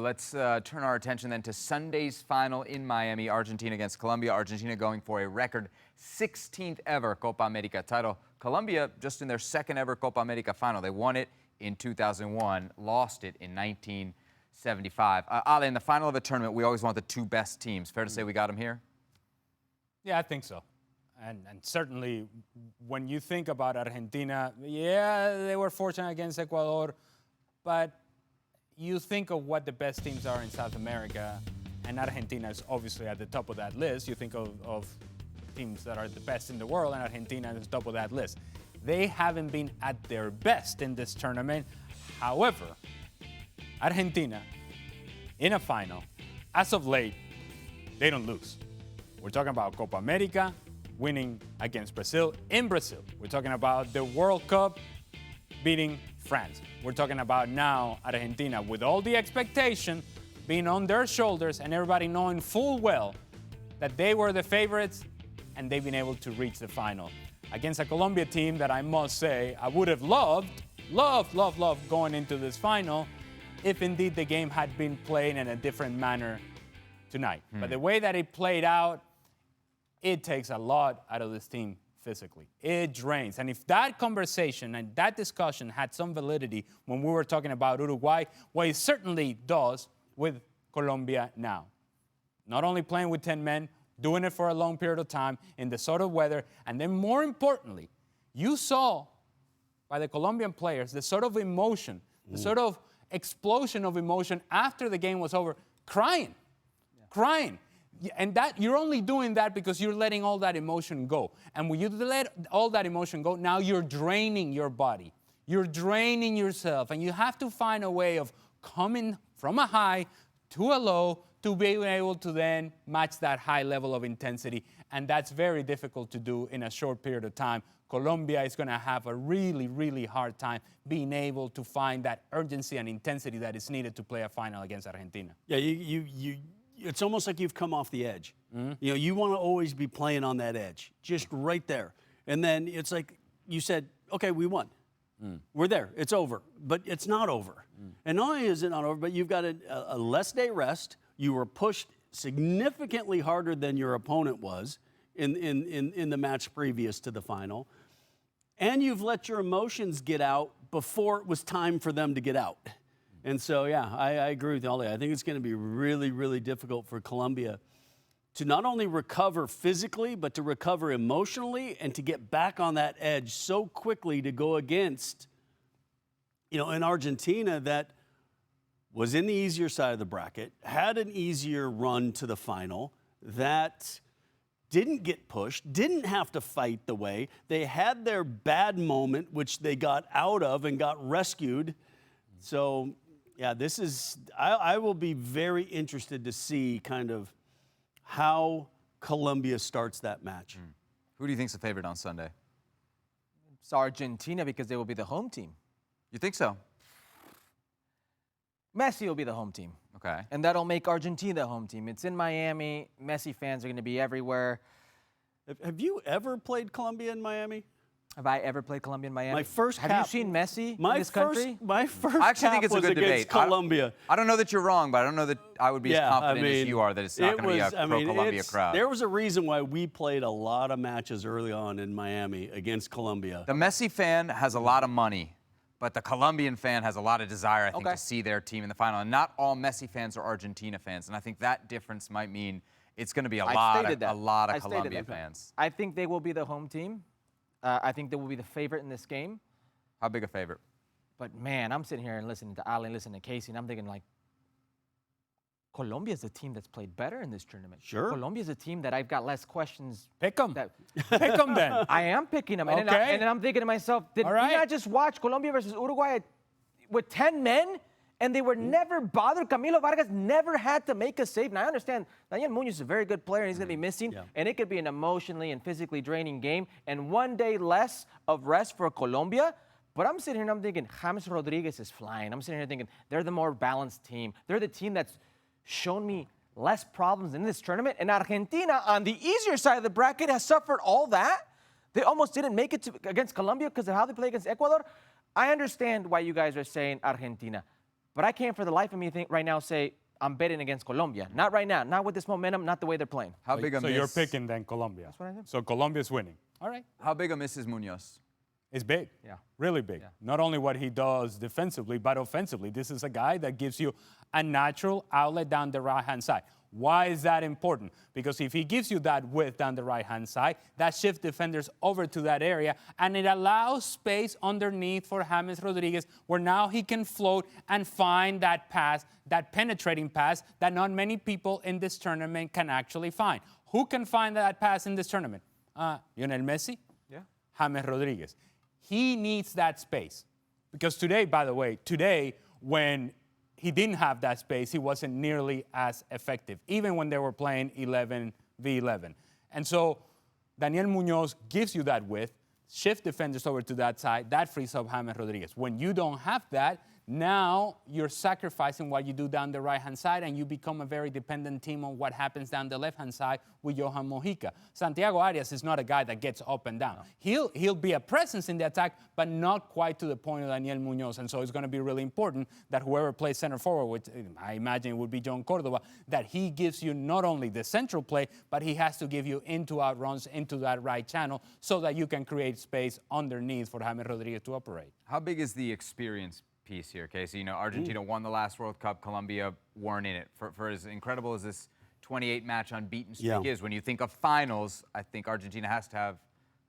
Let's turn our attention then to Sunday's final in Miami, Argentina against Colombia. Argentina going for a record 16th ever Copa America title. Colombia just in their second ever Copa America final. They won it in 2001, lost it in 1975. Ale, in the final of a tournament, we always want the two best teams. Fair to say we got them here? Yeah, I think so. And certainly when you think about Argentina, yeah, they were fortunate against Ecuador, but you think of what the best teams are in South America, and Argentina is obviously at the top of that list. You think of teams that are the best in the world, and Argentina is top of that list. They haven't been at their best in this tournament. However, Argentina, in a final, as of late, they don't lose. We're talking about Copa America, winning against Brazil in Brazil. We're talking about the World Cup, beating France. We're talking about now Argentina with all the expectation being on their shoulders and everybody knowing full well that they were the favorites and they've been able to reach the final against a Colombia team that I must say I would have loved going into this final if indeed the game had been played in a different manner tonight. But the way that it played out, it takes a lot out of this team physically. It drains. And if that conversation and that discussion had some validity when we were talking about Uruguay, well, it certainly does with Colombia now. Not only playing with 10 men, doing it for a long period of time in the sort of weather, and then more importantly, you saw by the Colombian players the sort of emotion, the sort of explosion of emotion after the game was over, crying. And that you're only doing that because you're letting all that emotion go. And when you let all that emotion go, now you're draining your body. You're draining yourself. And you have to find a way of coming from a high to a low to be able to then match that high level of intensity. And that's very difficult to do in a short period of time. Colombia is going to have a really, really hard time being able to find that urgency and intensity that is needed to play a final against Argentina. Yeah, it's almost like you've come off the edge. You know, you want to always be playing on that edge, just right there. And then it's like you said, okay, we won. We're there. It's over. But it's not over. And not only is it not over, but you've got a less day rest. You were pushed significantly harder than your opponent was in the match previous to the final. And you've let your emotions get out before it was time for them to get out. And so, yeah, I agree with you, Ali. I think it's going to be really, really difficult for Colombia to not only recover physically, but to recover emotionally and to get back on that edge so quickly to go against, you know, an Argentina that was in the easier side of the bracket, had an easier run to the final, that didn't get pushed, didn't have to fight the way. They had their bad moment, which they got out of and got rescued. So, yeah, this is, I will be very interested to see kind of how Colombia starts that match. Who do you think's the favorite on Sunday? It's Argentina because they will be the home team. You think so? Messi will be the home team. Okay. And that'll make Argentina the home team. It's in Miami. Messi fans are going to be everywhere. Have you ever played Colombia in Miami? Have I ever played Colombia in Miami? My first Have cap, you seen Messi in this country? My first I actually cap think it's a was good against debate. Colombia. I don't know that you're wrong, but I don't know that I would be as confident as you are that it's not going to be a pro-Colombia crowd. There was a reason why we played a lot of matches early on in Miami against Colombia. The Messi fan has a lot of money, but the Colombian fan has a lot of desire, I think, to see their team in the final. And not all Messi fans are Argentina fans, and I think that difference might mean it's going to be a lot of Colombia fans. I think they will be the home team. I think they will be the favorite in this game. How big a favorite? But, man, I'm sitting here and listening to Ali and listening to Kasey, and I'm thinking, like, Colombia is the team that's played better in this tournament. Sure. Colombia is a team that I've got less questions. Pick them. Pick them then. I am picking them. Okay. And then I'm thinking to myself, did we not just watch Colombia versus Uruguay with 10 men? And they were never bothered. Camilo Vargas never had to make a save. Now, I understand Daniel Munoz is a very good player, and he's going to be missing. And it could be an emotionally and physically draining game. And one day less of rest for Colombia. But I'm sitting here and I'm thinking, James Rodriguez is flying. I'm sitting here thinking, they're the more balanced team. They're the team that's shown me less problems in this tournament. And Argentina, on the easier side of the bracket, has suffered all that. They almost didn't make it against Colombia because of how they play against Ecuador. I understand why you guys are saying Argentina. But I can't for the life of me think right now say I'm betting against Colombia. Not right now. Not with this momentum. Not the way they're playing. How big a So miss? you're picking then Colombia. That's what I did. So Colombia's winning. All right. How big a miss is Munoz? It's big. Yeah. Really big. Yeah. Not only what he does defensively, but offensively. This is a guy that gives you a natural outlet down the right-hand side. Why is that important? Because if he gives you that width down the right-hand side, that shifts defenders over to that area, and it allows space underneath for James Rodriguez, where now he can float and find that pass, that penetrating pass that not many people in this tournament can actually find. Who can find that pass in this tournament? Lionel Messi? Yeah. James Rodriguez. He needs that space. Because today, by the way, when he didn't have that space, he wasn't nearly as effective, even when they were playing 11v11. And so Daniel Munoz gives you that width, shift defenders over to that side, that frees up James Rodriguez. When you don't have that, now you're sacrificing what you do down the right-hand side, and you become a very dependent team on what happens down the left-hand side with Johan Mojica. Santiago Arias is not a guy that gets up and down. No. He'll be a presence in the attack, but not quite to the point of Daniel Munoz. And so it's going to be really important that whoever plays center forward, which I imagine would be John Cordova, that he gives you not only the central play, but he has to give you into-out runs into that right channel so that you can create space underneath for James Rodriguez to operate. How big is the experience piece here, Kasey? You know, Argentina won the last World Cup. Colombia weren't in it. For as incredible as this 28-match unbeaten streak is, when you think of finals, I think Argentina has to have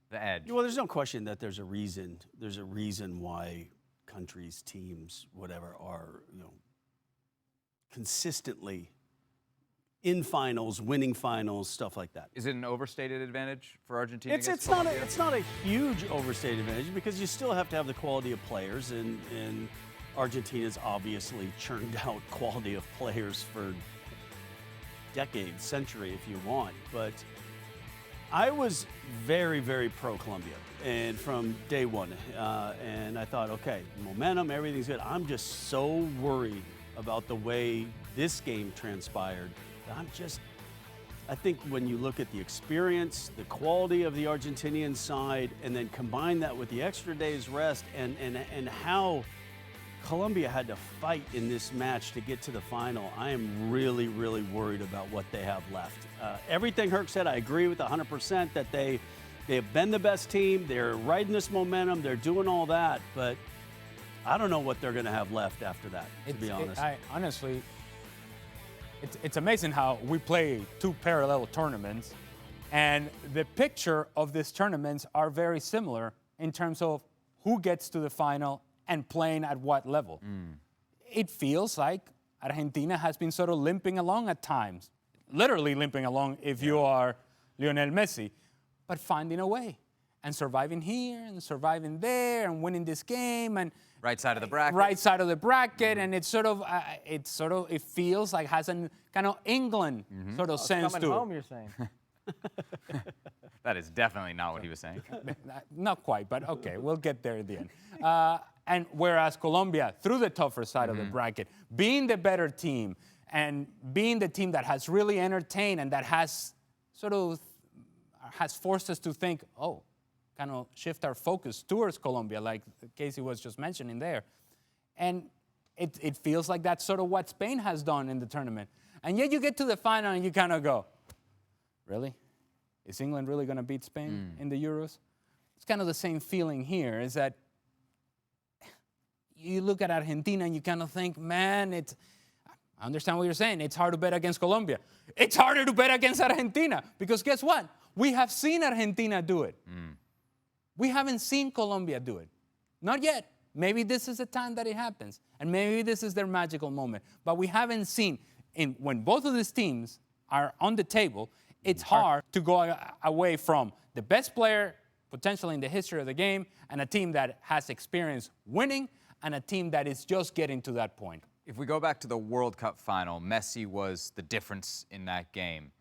the edge. Well, there's no question that there's a reason. There's a reason why countries, teams, whatever, are consistently in finals, winning finals, stuff like that. Is it an overstated advantage for Argentina? It's not a huge overstated advantage because you still have to have the quality of players, and Argentina's obviously churned out quality of players for decades, century if you want. But I was very, very pro-Colombia, and from day one. And I thought, okay, momentum, everything's good. I'm just so worried about the way this game transpired. I think when you look at the experience, the quality of the Argentinian side, and then combine that with the extra day's rest and how Colombia had to fight in this match to get to the final, I am really, really worried about what they have left. Everything Herc said, I agree with 100% that they have been the best team. They're riding this momentum. They're doing all that, but I don't know what they're going to have left after that, to be honest. Honestly, it's amazing how we play two parallel tournaments, and the picture of these tournaments are very similar in terms of who gets to the final and playing at what level. It feels like Argentina has been sort of limping along at times, literally limping along if you are Lionel Messi, but finding a way and surviving here and surviving there and winning this game and right side of the bracket. Right side of the bracket, and it feels like has a kind of England sort of sense coming to home, it. you're saying. That is definitely not what he was saying. Not quite, but okay, we'll get there at the end. And whereas Colombia, through the tougher side of the bracket, being the better team and being the team that has really entertained and that has forced us to think, kind of shift our focus towards Colombia, like Kasey was just mentioning there. And it feels like that's sort of what Spain has done in the tournament. And yet you get to the final and you kind of go, really? Is England really going to beat Spain in the Euros? It's kind of the same feeling here, is that you look at Argentina and you kind of think, man, I understand what you're saying. It's hard to bet against Colombia. It's harder to bet against Argentina because guess what? We have seen Argentina do it. We haven't seen Colombia do it. Not yet. Maybe this is the time that it happens. And maybe this is their magical moment. But we haven't seen, when both of these teams are on the table, it's hard to go away from the best player potentially in the history of the game and a team that has experience winning and a team that is just getting to that point. If we go back to the World Cup final, Messi was the difference in that game.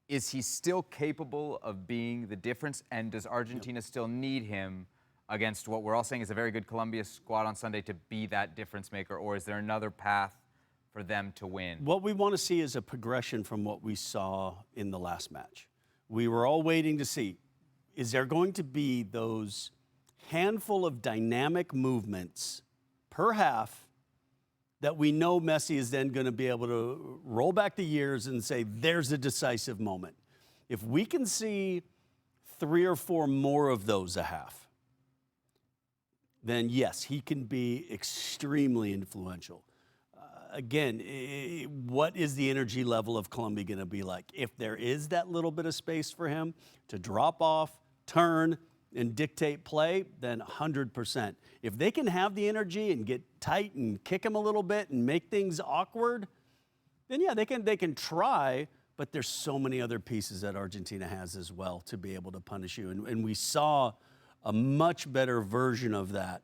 Is he still capable of being the difference, and does Argentina still need him against what we're all saying is a very good Colombia squad on Sunday to be that difference maker, or is there another path for them to win? What we want to see is a progression from what we saw in the last match. We were all waiting to see, is there going to be those handful of dynamic movements per half that we know Messi is then going to be able to roll back the years and say, there's a decisive moment. If we can see 3 or 4 more of those a half, then yes, he can be extremely influential. Again, what is the energy level of Colombia going to be like? If there is that little bit of space for him to drop off, turn, and dictate play, then 100%. If they can have the energy and get tight and kick him a little bit and make things awkward, then yeah, they can try, but there's so many other pieces that Argentina has as well to be able to punish you. And we saw a much better version of that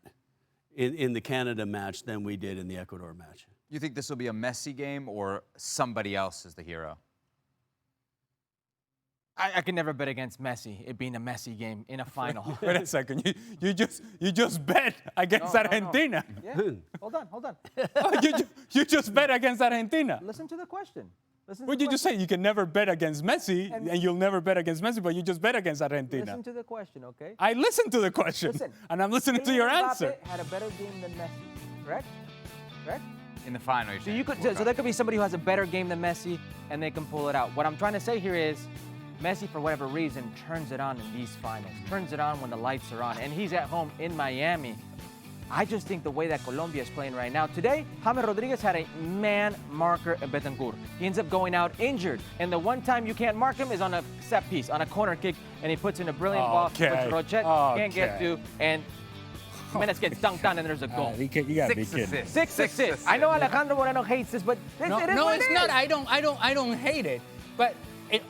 in the Canada match than we did in the Ecuador match. You think this will be a Messi game or somebody else is the hero? I can never bet against Messi, it being a Messi game in a final. Wait a second. You just bet against Argentina. Yeah. Hold on. Oh, you just bet against Argentina. Listen to the question. What did you just say? You can never bet against Messi, and you'll never bet against Messi, but you just bet against Argentina. Listen to the question, okay? I listened to the question, and I'm listening to your answer. Mbappe had a better game than Messi, correct? Correct? In the final, So there could be somebody who has a better game than Messi, and they can pull it out. What I'm trying to say here is, Messi, for whatever reason, turns it on in these finals, turns it on when the lights are on, and he's at home in Miami. I just think the way that Colombia is playing right now. Today, James Rodriguez had a man marker at Betancourt. He ends up going out injured, and the one time you can't mark him is on a set piece, on a corner kick, and he puts in a brilliant ball, which Rochet can't get to, and Jimenez gets dunked on, and there's a goal. You gotta be kidding. 6 assists. I know Alejandro Moreno hates this, but it is what it is. Not. I don't hate it, but.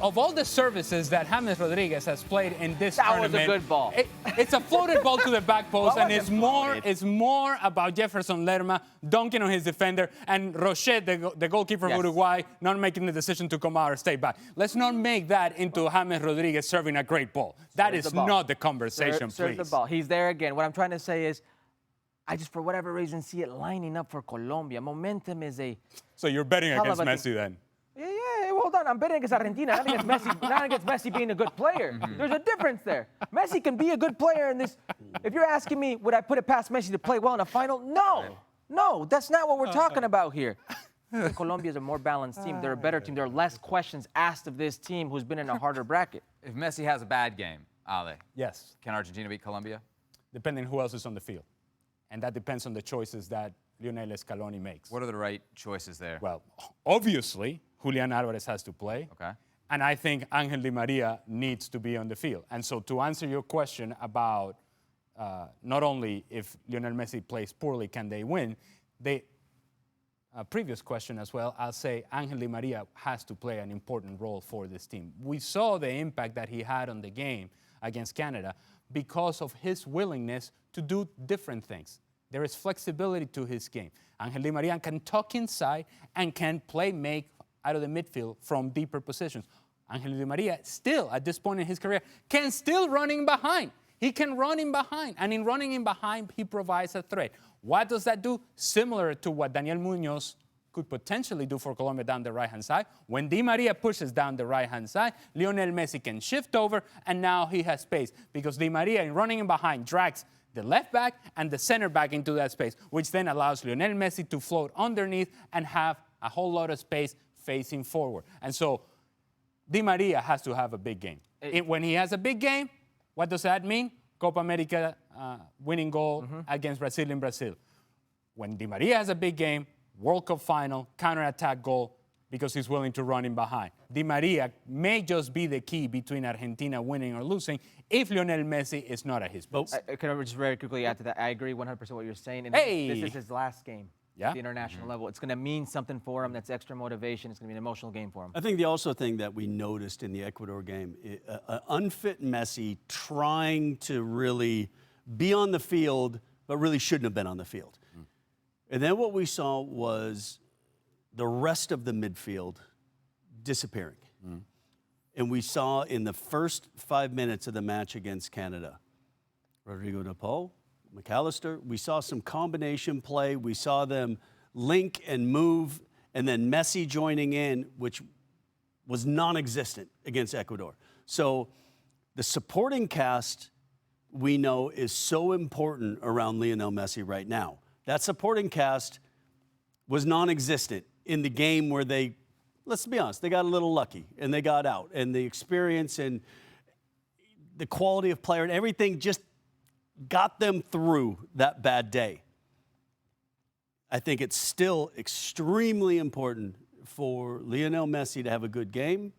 Of all the services that James Rodriguez has played in this tournament, that was a good ball. It's a floated ball to the back post, and it's more about Jefferson Lerma dunking on his defender and Rochet, the goalkeeper of Uruguay, not making the decision to come out or stay back. Let's not make that into James Rodriguez serving a great ball. That is not the conversation, please. Serve the ball. He's there again. What I'm trying to say is, I just, for whatever reason, see it lining up for Colombia. Momentum is a... So you're betting against Messi then? Yeah, hold on. I'm betting against Argentina, not against Messi, not against Messi being a good player. There's a difference there. Messi can be a good player in this. If you're asking me, would I put it past Messi to play well in a final? No, that's not what we're talking about here. Colombia is a more balanced team. They're a better team. There are less questions asked of this team who's been in a harder bracket. If Messi has a bad game, Ale, yes. Can Argentina beat Colombia? Depending who else is on the field. And that depends on the choices that Lionel Scaloni makes. What are the right choices there? Well, obviously, Julian Alvarez has to play. Okay. And I think Angel Di Maria needs to be on the field. And so to answer your question about not only if Lionel Messi plays poorly, can they win, previous question as well, I'll say Angel Di Maria has to play an important role for this team. We saw the impact that he had on the game against Canada because of his willingness to do different things. There is flexibility to his game. Angel Di Maria can tuck inside and can make out of the midfield from deeper positions. Angel Di Maria still, at this point in his career, can still run in behind. He can run in behind, and in running in behind, he provides a threat. What does that do? Similar to what Daniel Munoz could potentially do for Colombia down the right-hand side. When Di Maria pushes down the right-hand side, Lionel Messi can shift over, and now he has space because Di Maria, in running in behind, drags the left back and the center back into that space, which then allows Lionel Messi to float underneath and have a whole lot of space facing forward. And so Di Maria has to have a big game. When he has a big game, what does that mean? Copa America winning goal against Brazil in Brazil. When Di Maria has a big game, World Cup final, counterattack goal, because he's willing to run in behind. Di Maria may just be the key between Argentina winning or losing if Lionel Messi is not at his best. Can I just very quickly add to that? I agree 100% what you're saying. And this is his last game. Yeah. At the international level. It's going to mean something for him. That's extra motivation. It's going to be an emotional game for him. I think the also thing that we noticed in the Ecuador game, unfit Messi trying to really be on the field, but really shouldn't have been on the field. And then what we saw was the rest of the midfield disappearing. And we saw in the first 5 minutes of the match against Canada, Rodrigo de Paul, McAllister, we saw some combination play. We saw them link and move, and then Messi joining in, which was non-existent against Ecuador. So the supporting cast, we know, is so important around Lionel Messi right now. That supporting cast was non-existent in the game where they, let's be honest, they got a little lucky and they got out. And the experience and the quality of player and everything just got them through that bad day. I think it's still extremely important for Lionel Messi to have a good game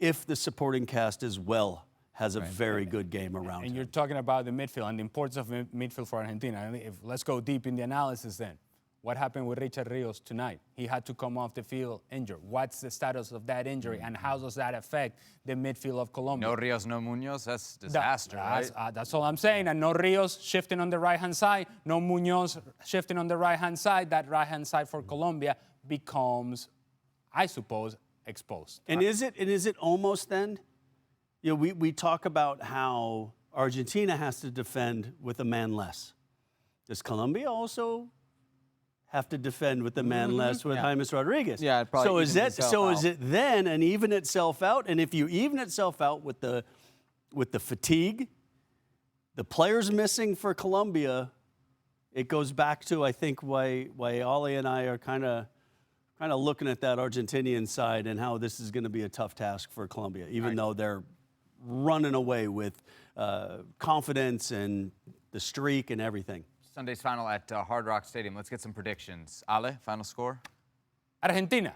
if the supporting cast as well has a very good game around him. And you're talking about the midfield and the importance of midfield for Argentina. Let's go deep in the analysis then. What happened with Richard Rios tonight? He had to come off the field injured. What's the status of that injury, and how does that affect the midfield of Colombia? No Rios, no Munoz. That's disaster, right? That's all I'm saying. And no Rios shifting on the right-hand side, no Munoz shifting on the right-hand side. That right-hand side for Colombia becomes, I suppose, exposed. And is it almost then? You know, we talk about how Argentina has to defend with a man less. Does Colombia also have to defend with a man less with James Rodriguez? Yeah, it probably is it then and even itself out? And if you even itself out with the fatigue, the players missing for Colombia, it goes back to, I think, why Ollie and I are kind of looking at that Argentinian side and how this is going to be a tough task for Colombia, even though they're running away with confidence and the streak and everything. Sunday's final at Hard Rock Stadium. Let's get some predictions. Ale, final score? Argentina,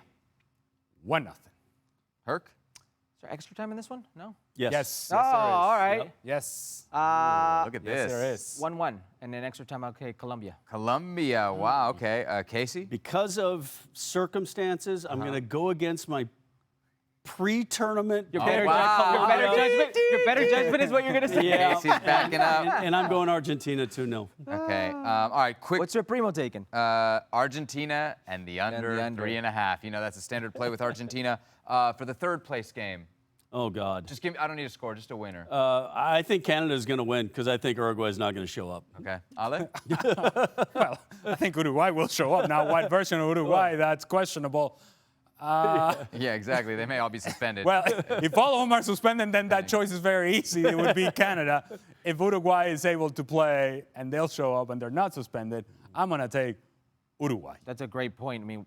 1-0. Herc? Is there extra time in this one? No? Yes. Yes. Oh, all right. Yep. Yes. Look at this. There is. 1-1. And then extra time, okay, Colombia. Colombia. Wow, okay. Kasey? Because of circumstances, I'm going to go against my pre-tournament. Your Oh, better, wow. your better judgment is what you're going to say. Yeah. Kasey's backing up. And I'm going Argentina 2-0. Okay. All right, quick. What's your primo taking? Argentina and the under 3.5. You know, that's a standard play with Argentina. For the third place game, Oh, God. just give me, I don't need a score, just a winner. I think Canada's going to win because I think Uruguay's not going to show up. Okay. Ale? Well, I think Uruguay will show up. Now, what version of Uruguay, that's questionable. Yeah, exactly. They may all be suspended. Well, if all of them are suspended, then that choice is very easy. It would be Canada. If Uruguay is able to play and they'll show up and they're not suspended, I'm going to take Uruguay. That's a great point. I mean,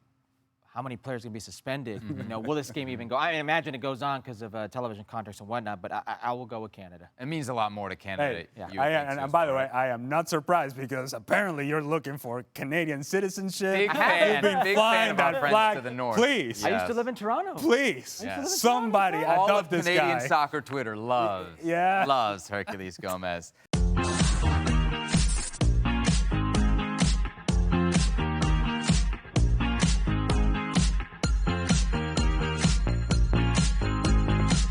how many players can be suspended? You know, will this game even go? I imagine it goes on because of television contracts and whatnot, but I will go with Canada. It means a lot more to Canada. Hey, and by the way, I am not surprised because apparently you're looking for Canadian citizenship. Big fan. You've been Big flying fan of our that friends flag. to the north. Please. Yeah. I used to live in Toronto. Please. Yeah. Somebody All adopt of this Canadian guy. soccer Twitter loves Yeah. Herculez Gomez.